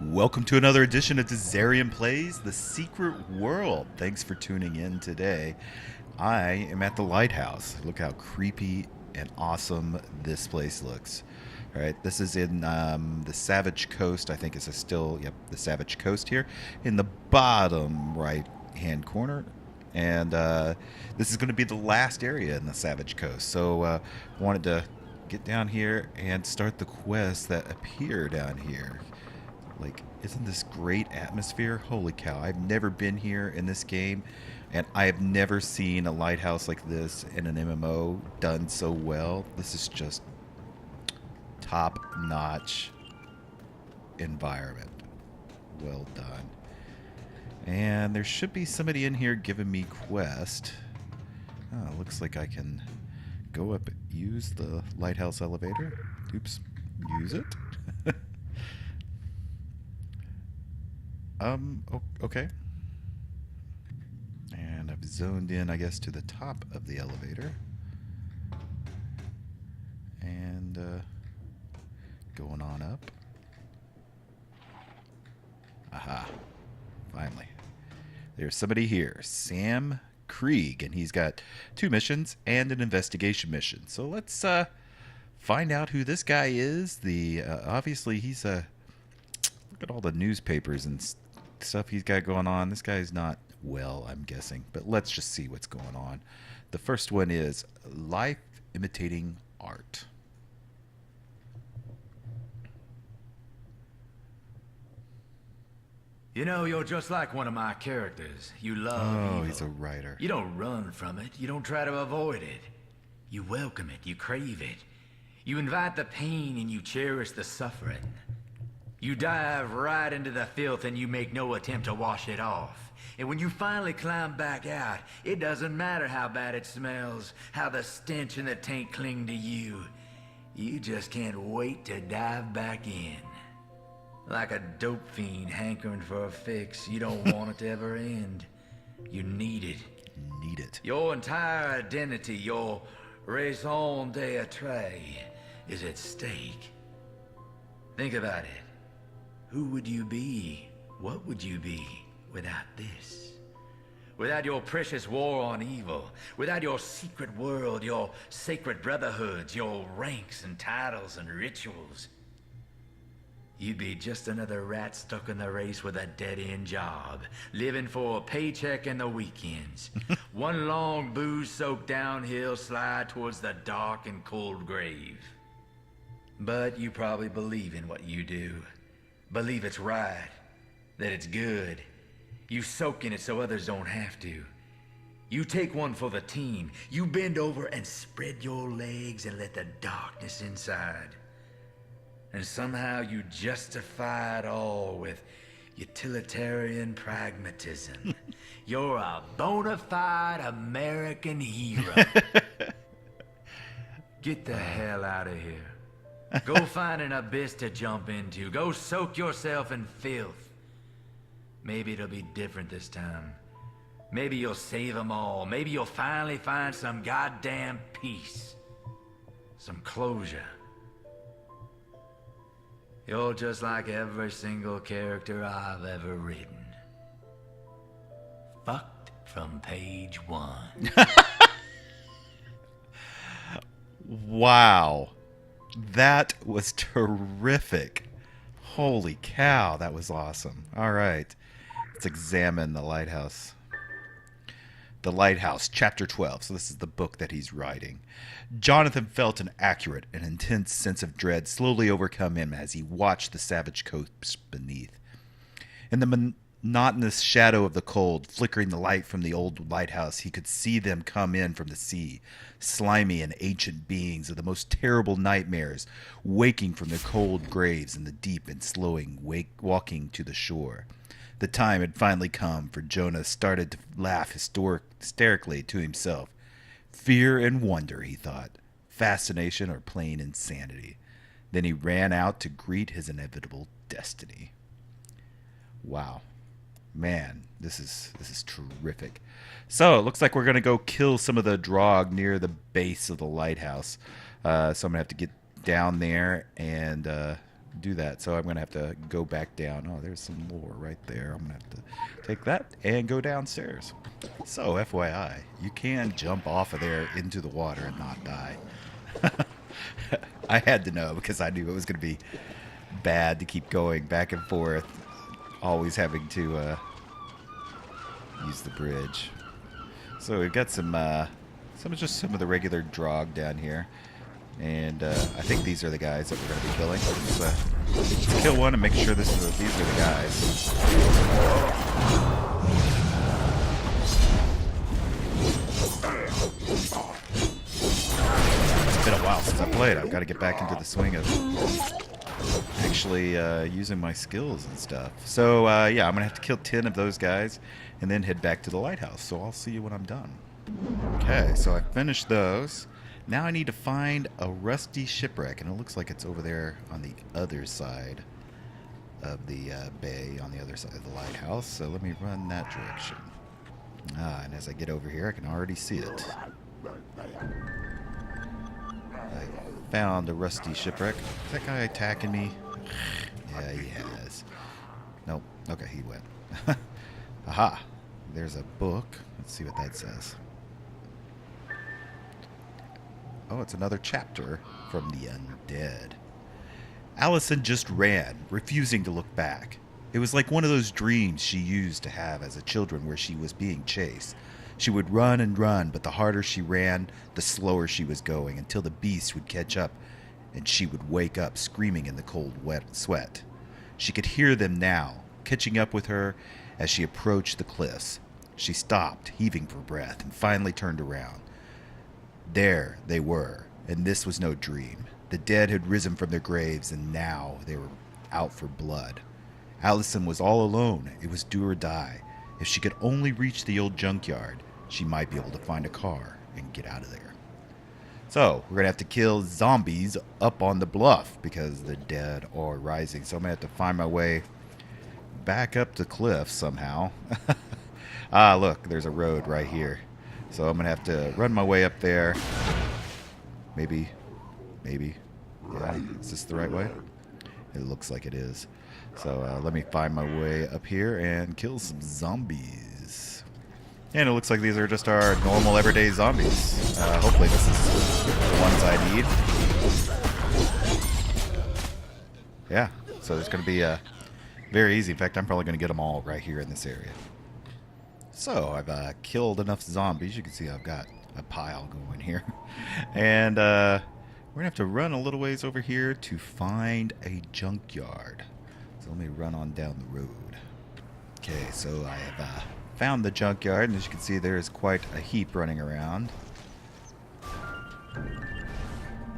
Welcome to another edition of Dizzarian Plays The Secret World. Thanks for tuning in today. I am at the lighthouse. Look how creepy and awesome this place looks. All right, this is in the Savage Coast. I think it's the Savage Coast here in the bottom right hand corner. And this is going to be the last area in the Savage Coast. So wanted to get down here and start the quests that appear down here. Like, isn't this great atmosphere? Holy cow, I've never been here in this game, and I have never seen a lighthouse like this in an MMO done so well. This is just top-notch environment. Well done. And there should be somebody in here giving me quest. Oh, looks like I can go up, use the lighthouse elevator. Oops, use it. Okay. And I've zoned in, I guess, to the top of the elevator. And going on up. Aha. Finally. There's somebody here, Sam Krieg, and he's got 2 missions and an investigation mission. So let's find out who this guy is. Obviously he's a look at all the newspapers and stuff he's got going on. This guy's not well, I'm guessing. But let's just see what's going on. The first one is Life Imitating Art. You know, you're just like one of my characters. You love Oh, evil. he's a writer. You don't run from it. You don't try to avoid it. You welcome it. You crave it. You invite the pain and you cherish the suffering. You dive right into the filth and you make no attempt to wash it off. And when you finally climb back out, it doesn't matter how bad it smells, how the stench and the taint cling to you. You just can't wait to dive back in. Like a dope fiend hankering for a fix, you don't want it to ever end. You need it. Need it. Your entire identity, your raison d'etre, is at stake. Think about it. Who would you be? What would you be without this? Without your precious war on evil, without your secret world, your sacred brotherhoods, your ranks and titles and rituals, you'd be just another rat stuck in the race with a dead-end job, living for a paycheck and the weekends. One long booze-soaked downhill slide towards the dark and cold grave. But you probably believe in what you do. Believe it's right, that it's good. You soak in it so others don't have to. You take one for the team. You bend over and spread your legs and let the darkness inside. And somehow you justify it all with utilitarian pragmatism. You're a bona fide American hero. Get the hell out of here. Go find an abyss to jump into. Go soak yourself in filth. Maybe it'll be different this time. Maybe you'll save them all. Maybe you'll finally find some goddamn peace. Some closure. You're just like every single character I've ever written. Fucked from page 1. Wow. That was terrific. Holy cow, that was awesome. All right. Let's examine the lighthouse. The Lighthouse, Chapter 12. So this is the book that he's writing. Jonathan felt an accurate and intense sense of dread slowly overcome him as he watched the savage coast beneath. In the monotonous shadow of the cold, flickering the light from the old lighthouse, he could see them come in from the sea, slimy and ancient beings of the most terrible nightmares, waking from their cold graves in the deep and walking to the shore. The time had finally come, for Jonah started to laugh hysterically to himself. Fear and wonder, he thought. Fascination or plain insanity. Then he ran out to greet his inevitable destiny. Wow. Man, this is terrific. So, it looks like we're going to go kill some of the Drog near the base of the lighthouse. So I'm going to have to get down there and do that. So I'm going to have to go back down. Oh, there's some lore right there. I'm going to have to take that and go downstairs. So, FYI, you can jump off of there into the water and not die. I had to know because I knew it was going to be bad to keep going back and forth, always having to use the bridge. So we've got some of the regular drog down here. And I think these are the guys that we're going to be killing. Let's kill one and make sure these are the guys. It's been a while since I played. I've got to get back into the swing of actually using my skills and stuff. So yeah, I'm going to have to kill 10 of those guys and then head back to the lighthouse. So I'll see you when I'm done. Okay, so I finished those. Now I need to find a rusty shipwreck, and it looks like it's over there on the other side of the bay, on the other side of the lighthouse. So let me run that direction. And as I get over here, I can already see it. I found a rusty shipwreck. Is that guy attacking me? Yeah, he has. Nope. Okay, he went. Aha! There's a book. Let's see what that says. Oh, it's another chapter from the undead. Allison just ran, refusing to look back. It was like one of those dreams she used to have as a child where she was being chased. She would run and run, but the harder she ran, the slower she was going, until the beast would catch up and she would wake up screaming in the cold, wet sweat. She could hear them now, catching up with her as she approached the cliffs. She stopped, heaving for breath, and finally turned around. There they were, and this was no dream. The dead had risen from their graves, and now they were out for blood. Allison was all alone. It was do or die. If she could only reach the old junkyard, she might be able to find a car and get out of there. So, we're going to have to kill zombies up on the bluff because the dead are rising. So I'm going to have to find my way back up the cliff somehow. Look, there's a road right here. So I'm going to have to run my way up there. Maybe. Yeah, is this the right way? It looks like it is. So let me find my way up here and kill some zombies. And it looks like these are just our normal everyday zombies. Hopefully this is the ones I need. Yeah, so it's going to be very easy. In fact, I'm probably going to get them all right here in this area. So I've killed enough zombies. You can see I've got a pile going here. And we're going to have to run a little ways over here to find a junkyard. So let me run on down the road. Okay, so I have found the junkyard, and as you can see, there is quite a heap running around.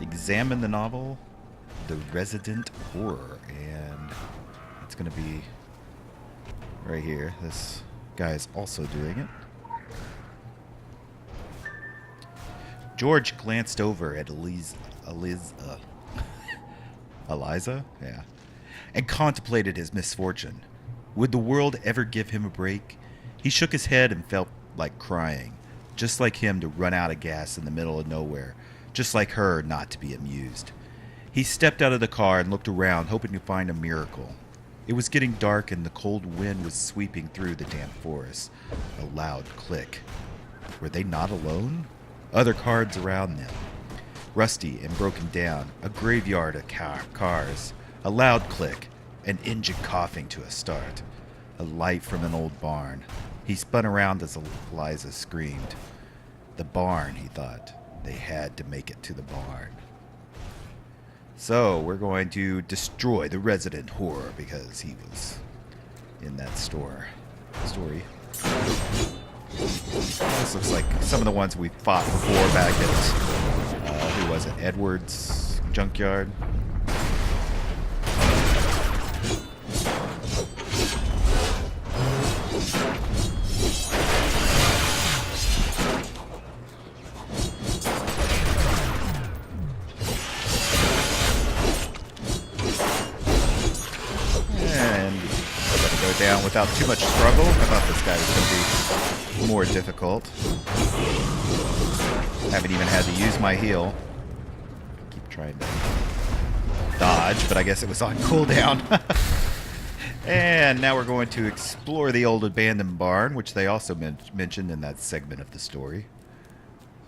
Examine the novel, The Resident Horror, and it's going to be right here. This guy is also doing it. George glanced over at Eliza, yeah, and contemplated his misfortune. Would the world ever give him a break? He shook his head and felt like crying, just like him to run out of gas in the middle of nowhere, just like her not to be amused. He stepped out of the car and looked around, hoping to find a miracle. It was getting dark and the cold wind was sweeping through the damp forest. A loud click. Were they not alone? Other cars around them. Rusty and broken down, a graveyard of cars. A loud click, an engine coughing to a start. A light from an old barn. He spun around as Eliza screamed. The barn, he thought. They had to make it to the barn. So, we're going to destroy the resident horror because he was in that story. This looks like some of the ones we fought before back at, who was it, Edward's junkyard. Down without too much struggle. I thought this guy was going to be more difficult. Haven't even had to use my heal. Keep trying to dodge, but I guess it was on cooldown. And now we're going to explore the old abandoned barn, which they also mentioned in that segment of the story.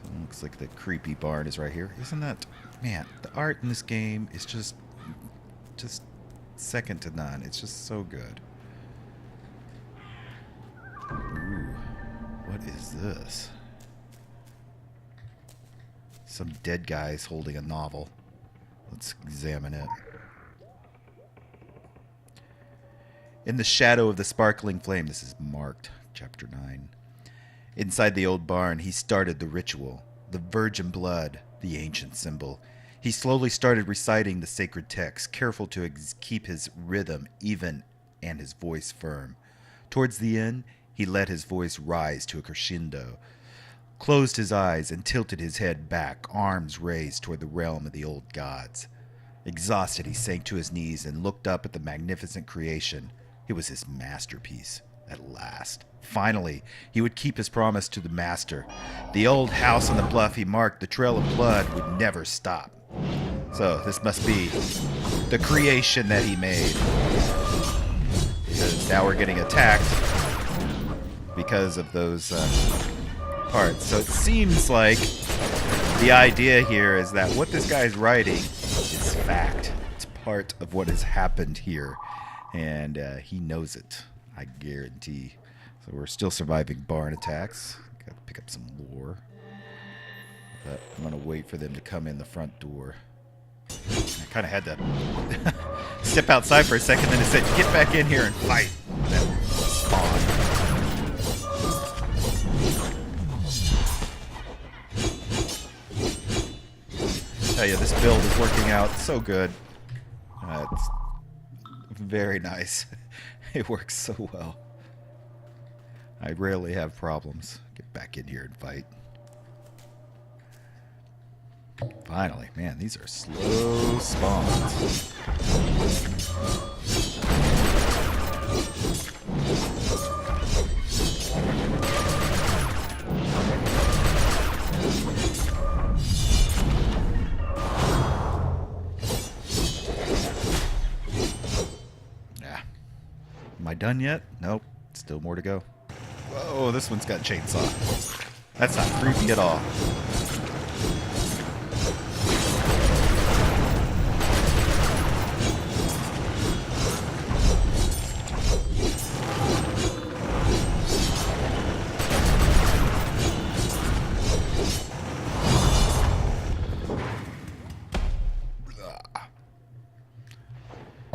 So it looks like the creepy barn is right here. Isn't that... Man, the art in this game is just second to none. It's just so good. Ooh, what is this? Some dead guys holding a novel. Let's examine it. In the shadow of the sparkling flame, this is marked, chapter 9. Inside the old barn, he started the ritual, the virgin blood, the ancient symbol. He slowly started reciting the sacred text, careful to keep his rhythm even and his voice firm. Towards the end, he let his voice rise to a crescendo, closed his eyes and tilted his head back, arms raised toward the realm of the old gods. Exhausted, he sank to his knees and looked up at the magnificent creation. It was his masterpiece, at last. Finally, he would keep his promise to the master. The old house on the bluff he marked, the trail of blood, would never stop. So, this must be the creation that he made. Because now we're getting attacked because of those parts. So it seems like the idea here is that what this guy's writing is fact. It's part of what has happened here. And he knows it, I guarantee. So we're still surviving barn attacks. Got to pick up some lore. But I'm going to wait for them to come in the front door. I kind of had to step outside for a second, then it said, get back in here and fight. And then spawn. Tell you, this build is working out so good. It's very nice. It works so well. I rarely have problems. Get back in here and fight. Finally. Man, these are slow spawns. Am I done yet? Nope. Still more to go. Whoa, this one's got a chainsaw. That's not creepy at all.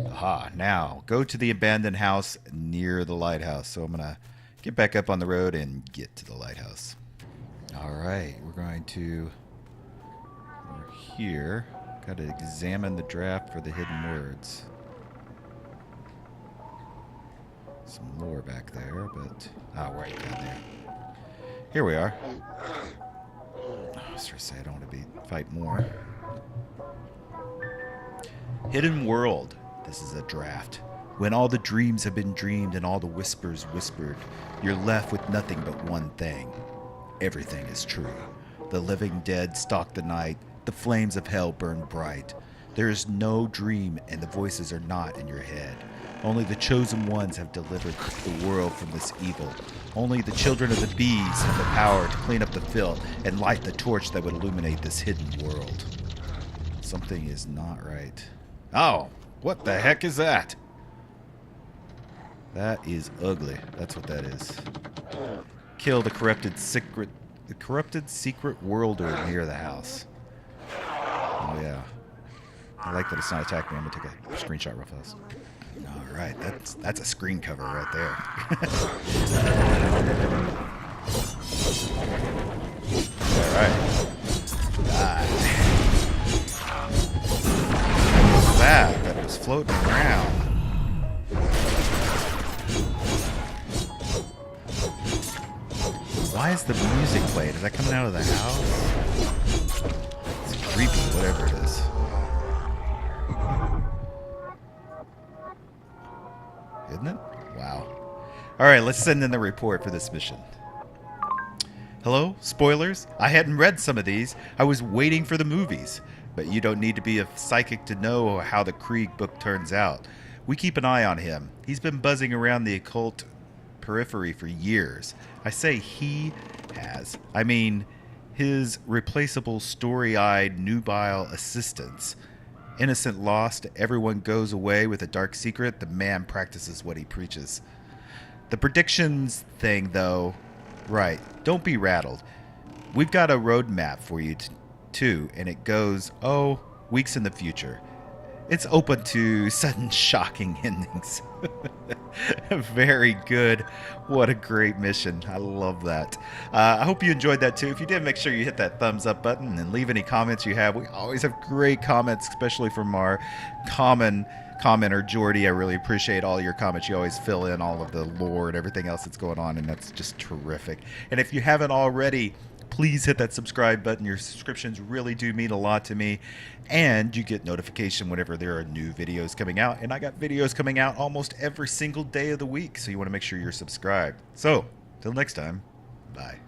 Aha, now go to the abandoned house near the lighthouse. So I'm going to get back up on the road and get to the lighthouse. Alright, we're here. Got to examine the draft for the hidden words. Some lore back there, but... right down there. Here we are. I was trying to say I don't want to fight more. Hidden world. This is a draft. When all the dreams have been dreamed and all the whispers whispered, you're left with nothing but one thing. Everything is true. The living dead stalk the night. The flames of hell burn bright. There is no dream and the voices are not in your head. Only the chosen ones have delivered the world from this evil. Only the children of the bees have the power to clean up the filth and light the torch that would illuminate this hidden world. Something is not right. Oh! What the heck is that? That is ugly. That's what that is. Kill the corrupted secret worlder near the house. Oh yeah. I like that it's not attacking me. I'm gonna take a screenshot real fast. Alright, that's a screen cover right there. Alright. Die. That was floating around. Why is the music playing? Is that coming out of the house? It's creepy, whatever it is. Isn't it? Wow. Alright, let's send in the report for this mission. Hello? Spoilers? I hadn't read some of these. I was waiting for the movies. But you don't need to be a psychic to know how the Krieg book turns out. We keep an eye on him. He's been buzzing around the occult periphery for years. I say he has. I mean, his replaceable story-eyed nubile assistants. Innocent lost, everyone goes away with a dark secret. The man practices what he preaches. The predictions thing, though, right. Don't be rattled. We've got a roadmap for you, too, and it goes, weeks in the future. It's open to sudden shocking endings. Very good. What a great mission. I love that. I hope you enjoyed that too. If you did, make sure you hit that thumbs up button and leave any comments you have. We always have great comments, especially from our common commenter, Jordy. I really appreciate all your comments. You always fill in all of the lore and everything else that's going on, and that's just terrific. And if you haven't already, please hit that subscribe button. Your subscriptions really do mean a lot to me. And you get notification whenever there are new videos coming out. And I got videos coming out almost every single day of the week. So you want to make sure you're subscribed. So, till next time, bye.